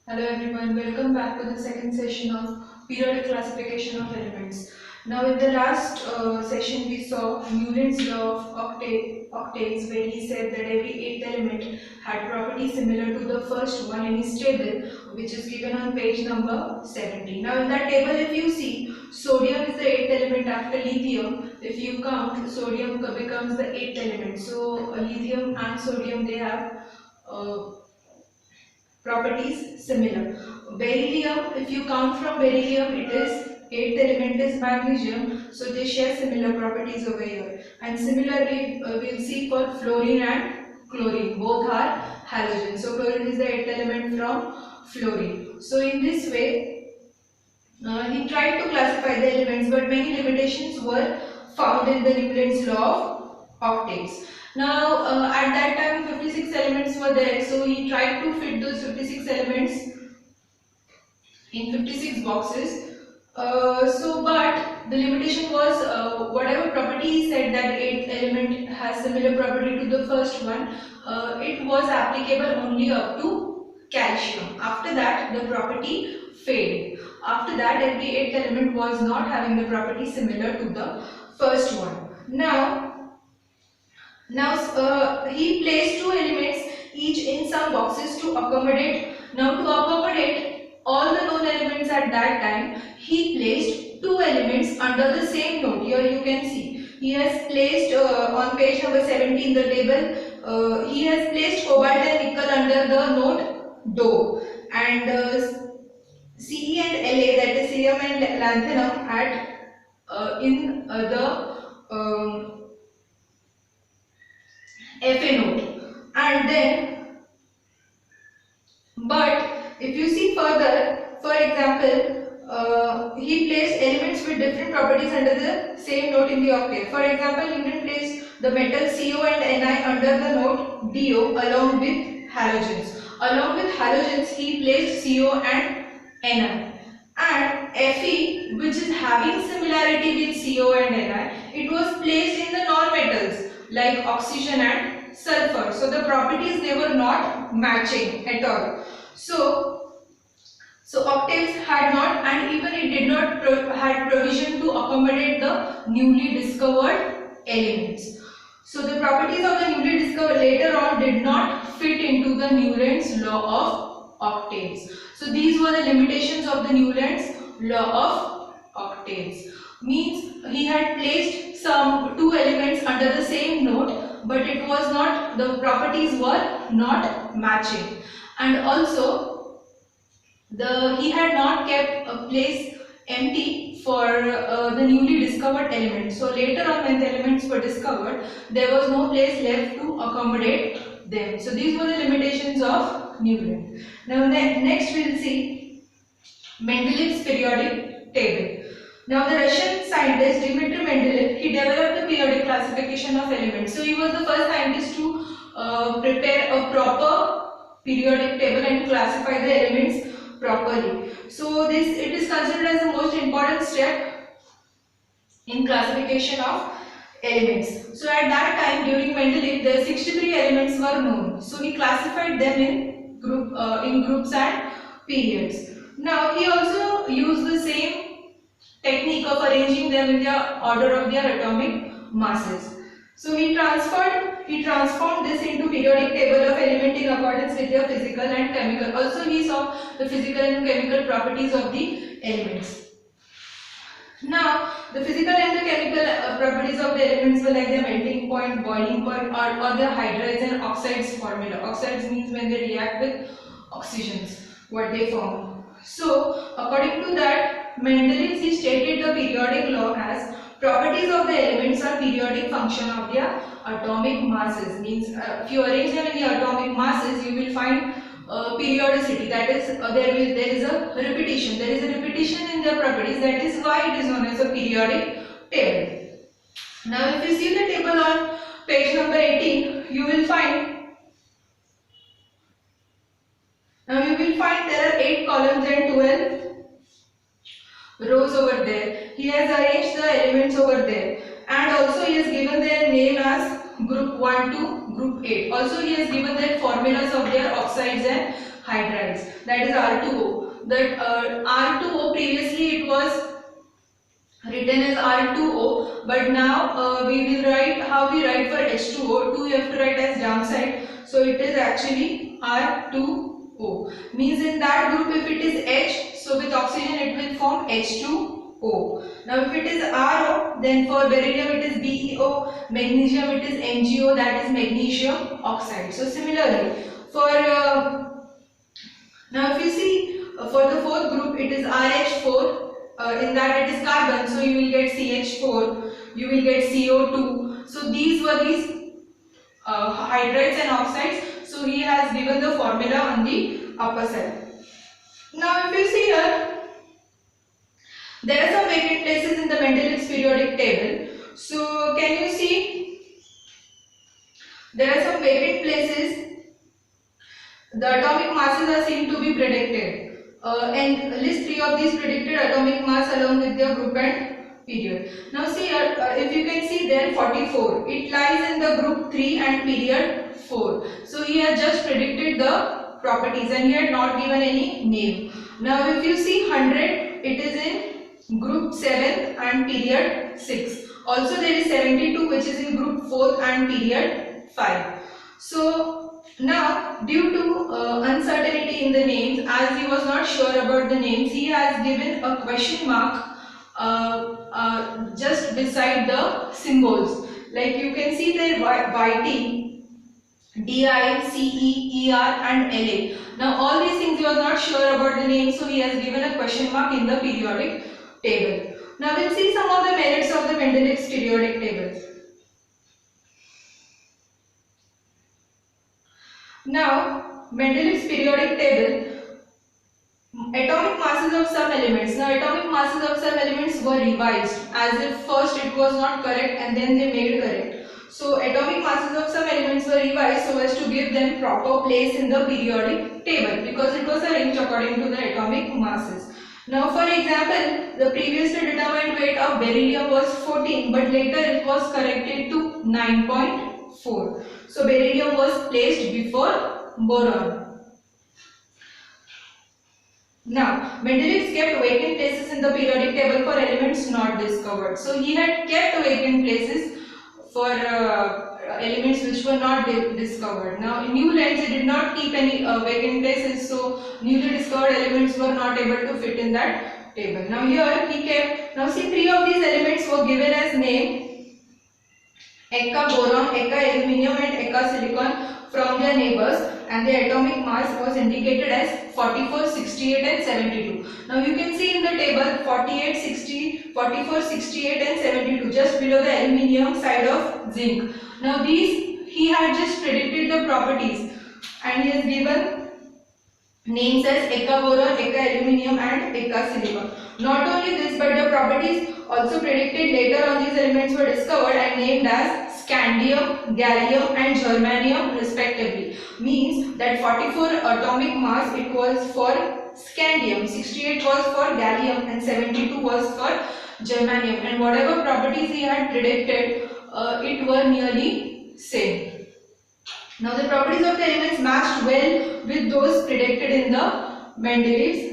Hello everyone, welcome back to the second session of periodic classification of elements. Now in the last session we saw Newton's law of octaves where he said that every eighth element had properties similar to the first one in his table, which is given on page number 70. Now in that table if you see, sodium is the eighth element after lithium. If you count, sodium becomes the eighth element. So lithium and sodium, they have properties similar. Beryllium, if you count from beryllium, it is eighth element is magnesium, so they share similar properties over here. And similarly, we'll see for fluorine and chlorine, both are halogens. So chlorine is the eighth element from fluorine. So in this way, he tried to classify the elements, but many limitations were found in the Newton's law of octaves. Now, at that time, 56 elements were there, so he tried to fit those 56 elements in 56 boxes. But the limitation was whatever property he said that eighth element has similar property to the first one, it was applicable only up to calcium. After that, the property faded. After that, every eighth element was not having the property similar to the first one. Now, he placed two elements each in some boxes to accommodate. Now, to accommodate all the known elements at that time, he placed two elements under the same node. Here you can see. He has placed on page number 17 the table. He has placed cobalt and nickel under the node Do, and Ce and La, that is cerium and lanthanum, at in the Fa node. And then, but if you see further, for example, he placed elements with different properties under the same node in the octave. For example, Newton placed the metal Co and Ni under the node Do along with halogens. Along with halogens, he placed Co and Ni. And Fe, which is having similarity with Co and Ni, it was placed in the non-metals like oxygen and sulfur. So the properties, they were not matching at all. So octaves had not, and even it did not had provision to accommodate the newly discovered elements. So the properties of the newly discovered later on did not fit into the Newton's law of octaves. So these were the limitations of the Newton's law of octaves. Means he had placed some two elements under the same node, but it was not, the properties were not matching. And also he had not kept a place empty for the newly discovered elements. So later on, when the elements were discovered, there was no place left to accommodate them. So these were the limitations of Newton. Now next we will see Mendelev's periodic table. Now the Russian scientist Dmitry Mendeleev, he developed the periodic classification of elements. So he was the first scientist to prepare a proper periodic table and classify the elements properly. So it is considered as the most important step in classification of elements. So at that time, during Mendeleev, the 63 elements were known. So he classified them in groups and periods. Now he also used the same technique of arranging them in the order of their atomic masses. So he transformed this into periodic table of element in accordance with their physical and chemical. Also he saw the physical and chemical properties of the elements. Now the physical and the chemical properties of the elements were like their melting point, boiling point, or the hydrides and oxides formula. Oxides means when they react with oxygens, what they form. So according to that, Mendeleev, he stated the periodic law as properties of the elements are periodic function of their atomic masses. Means if you arrange them in the atomic masses, you will find periodicity. That is, there is a repetition. There is a repetition in their properties. That is why it is known as a periodic table. Now, if you see the table on page number 18, you will find. Now you will find there are 8 columns and 12 rows over there. He has arranged the elements over there, and also he has given their name as group 1 to group 8. Also he has given their formulas of their oxides and hydrides, that is R2O. That R2O, previously it was written as R2O, but now we will write how we write for H2O. 2 you have to write as downside, so it is actually R2O. Means in that group if it is H, so with oxygen it will form H2O. Now if it is RO, then for beryllium it is BeO, magnesium it is MgO, that is magnesium oxide. So similarly for now if you see for the fourth group it is RH4. In that it is carbon, so you will get CH4, you will get CO2. So these were these hydrides and oxides. So he has given the formula on the upper side. Now if you see here, there are some vacant places in the Mendeleev's periodic table. So can you see, there are some vacant places. The atomic masses are seen to be predicted. And list 3 of these predicted atomic mass along with their group and period. Now see here, if you can see there 44, it lies in the group 3 and period 4. So he has just predicted the properties and he had not given any name. Now if you see 100, it is in group 7 and period 6. Also there is 72 which is in group 4 and period 5. So now, due to uncertainty in the names, as he was not sure about the names, he has given a question mark just beside the symbols. Like you can see there YT, DI, CE, ER and LA. Now all these things he was not sure about the names, so he has given a question mark in the periodic table. Now we'll see some of the merits of the Mendeleev's periodic table. Now, Mendeleev's periodic table, atomic masses of some elements. Now, atomic masses of some elements were revised as if first it was not correct and then they made correct. So, atomic masses of some elements were revised so as to give them proper place in the periodic table because it was arranged according to the atomic masses. Now, for example, the previously determined weight of beryllium was 14, but later it was corrected to 9.4. So beryllium was placed before boron. Now Mendeleev kept vacant places in the periodic table for elements not discovered. So he had kept vacant places for elements which were not discovered. Now in new lens he did not keep any vacant places, so newly discovered elements were not able to fit in that table. Now here he kept, now see 3 of these elements were given as name: Eka boron, Eka aluminium and Eka silicon from their neighbors, and their atomic mass was indicated as 44, 68 and 72. Now you can see in the table 48, 60, 44, 68 and 72 just below the aluminium side of zinc. Now these he had just predicted the properties and he has given names as Eka boron, Eka aluminium and Eka silicon. Not only this, but the properties also predicted later on these elements were discovered and named as scandium, gallium and germanium respectively. Means that 44 atomic mass it was for scandium, 68 was for gallium and 72 was for germanium, and whatever properties he had predicted it were nearly same. Now the properties of the elements matched well with those predicted in the Mendeleev's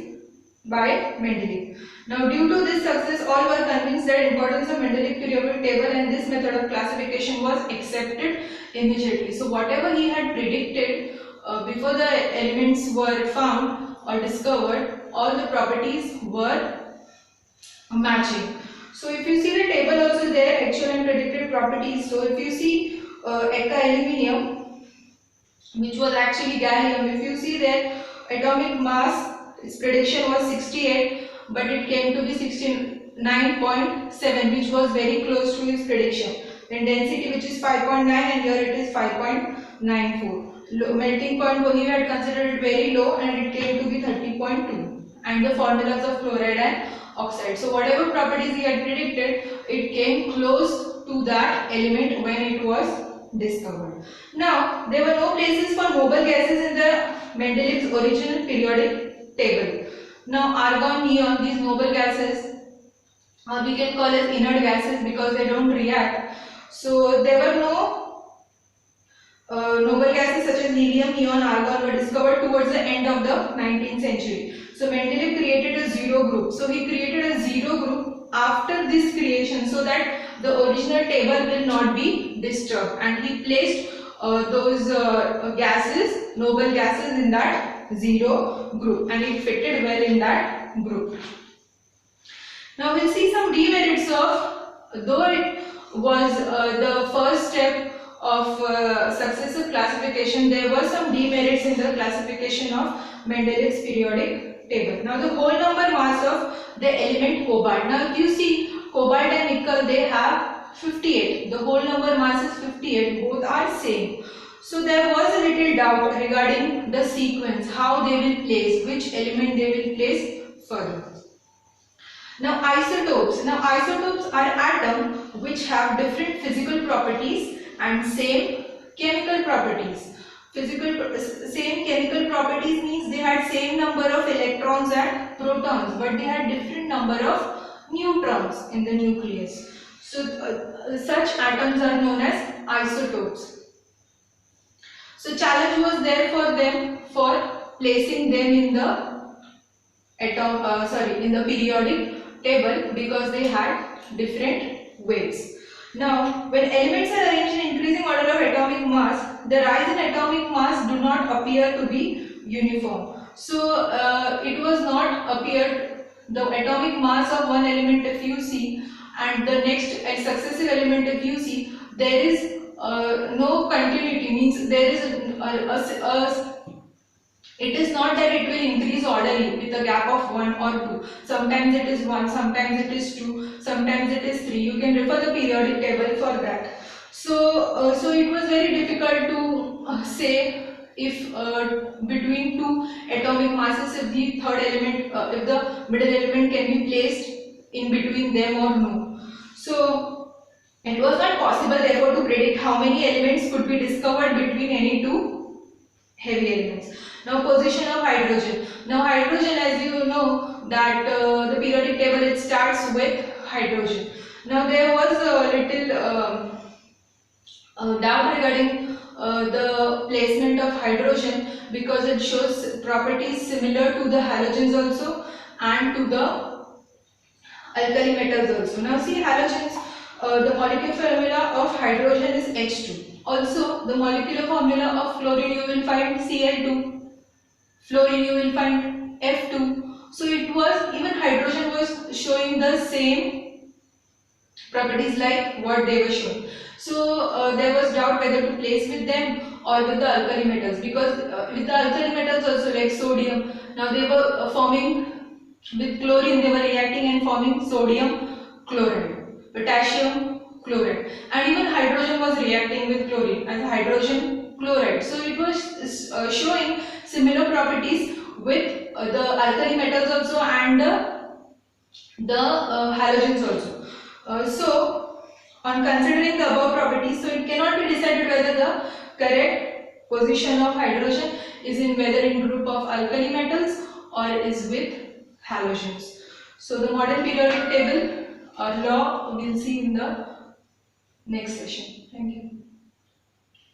by Mendeleev. Now due to this success, all were convinced that importance of Mendeleev periodic table and this method of classification was accepted immediately. So whatever he had predicted before the elements were found or discovered, all the properties were matching. So if you see the table also there, actual and predicted properties. So if you see Eka aluminium, which was actually gallium, if you see there atomic mass, its prediction was 68, but it came to be 69.7, which was very close to his prediction. Then density, which is 5.9, and here it is 5.94. Melting point, he had considered it very low and it came to be 30.2, and the formulas of chloride and oxide. So whatever properties he had predicted, it came close to that element when it was discovered. Now there were no places for noble gases in the Mendeleev's original periodic table. Now argon, neon, these noble gases, or we can call as inert gases because they don't react. So there were no Noble gases such as helium, neon, argon were discovered towards the end of the 19th century. So Mendeleev created a zero group. So he created a zero group after this creation so that the original table will not be disturbed, and he placed those gases, noble gases, in that zero group, and it fitted well in that group. Now we'll see some demerits of, though it was the first step of successive classification, there were some demerits in the classification of Mendeleev's periodic table. Now the whole number mass of the element cobalt. Now if you see cobalt and nickel, they have 58. The whole number mass is 58. Both are same. So there was a little doubt regarding the sequence, how they will place, which element they will place further. Now isotopes. Now isotopes are atoms which have different physical properties and same chemical properties. Same chemical properties means they had same number of electrons and protons, but they had different number of neutrons in the nucleus. So such atoms are known as isotopes. So challenge was there for them for placing them in the in the periodic table because they had different weights. Now, when elements are arranged in increasing order of atomic mass, the rise in atomic mass do not appear to be uniform. So, it was not appeared, the atomic mass of one element if you see and the next and successive element if you see, there is no continuity, means there is it is not that it will increase orderly with a gap of 1 or 2. Sometimes it is 1, sometimes it is 2, sometimes it is 3. You can refer the periodic table for that. So, so it was very difficult to say if between two atomic masses, if the third element, if the middle element can be placed in between them or no. So, it was not possible therefore to predict how many elements could be discovered between any two heavy elements. Now position of hydrogen. Now hydrogen, as you know that the periodic table, it starts with hydrogen. Now there was a little doubt regarding the placement of hydrogen because it shows properties similar to the halogens also and to the alkali metals also. Now see halogens, the molecular formula of hydrogen is H2. Also the molecular formula of fluorine you will find Cl2. Fluorine you will find F2. So it was, even hydrogen was showing the same properties like what they were showing. So there was doubt whether to place with them or with the alkali metals, because with the alkali metals also like sodium, now they were forming with chlorine, they were reacting and forming sodium chloride, potassium chloride, and even hydrogen was reacting with chlorine as hydrogen chloride. So it was showing similar properties with the alkali metals also and the halogens also. So on considering the above properties, so it cannot be decided whether the correct position of hydrogen is in whether in group of alkali metals or is with halogens. So the modern periodic table or law we'll see in the next session. Thank you.